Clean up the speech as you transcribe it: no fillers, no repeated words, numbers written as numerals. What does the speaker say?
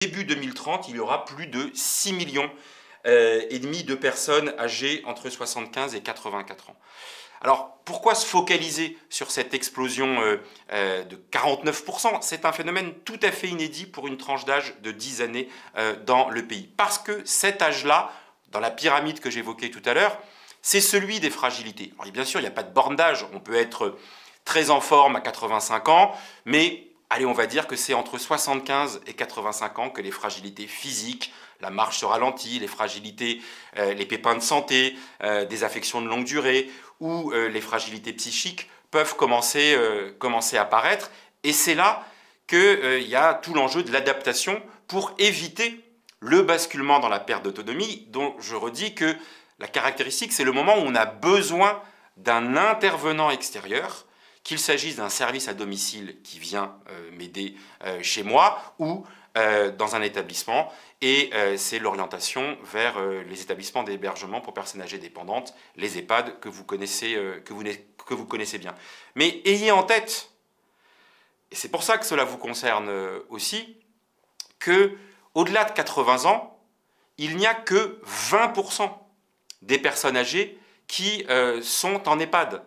Début 2030, il y aura plus de 6 millions et demi de personnes âgées entre 75 et 84 ans. Alors, pourquoi se focaliser sur cette explosion de 49%? C'est un phénomène tout à fait inédit pour une tranche d'âge de 10 années dans le pays. Parce que cet âge-là, dans la pyramide que j'évoquais tout à l'heure, c'est celui des fragilités. Alors, bien sûr, il n'y a pas de borne d'âge. On peut être très en forme à 85 ans, mais allez, on va dire que c'est entre 75 et 85 ans que les fragilités physiques, la marche se ralentit, les fragilités, les pépins de santé, des affections de longue durée ou les fragilités psychiques peuvent commencer à apparaître. Et c'est là qu'il y a tout l'enjeu de l'adaptation pour éviter le basculement dans la perte d'autonomie, dont je redis que la caractéristique, c'est le moment où on a besoin d'un intervenant extérieur, qu'il s'agisse d'un service à domicile qui vient m'aider chez moi ou dans un établissement. Et c'est l'orientation vers les établissements d'hébergement pour personnes âgées dépendantes, les EHPAD, que vous connaissez bien. Mais ayez en tête, et c'est pour ça que cela vous concerne aussi, que au-delà de 80 ans, il n'y a que 20% des personnes âgées qui sont en EHPAD.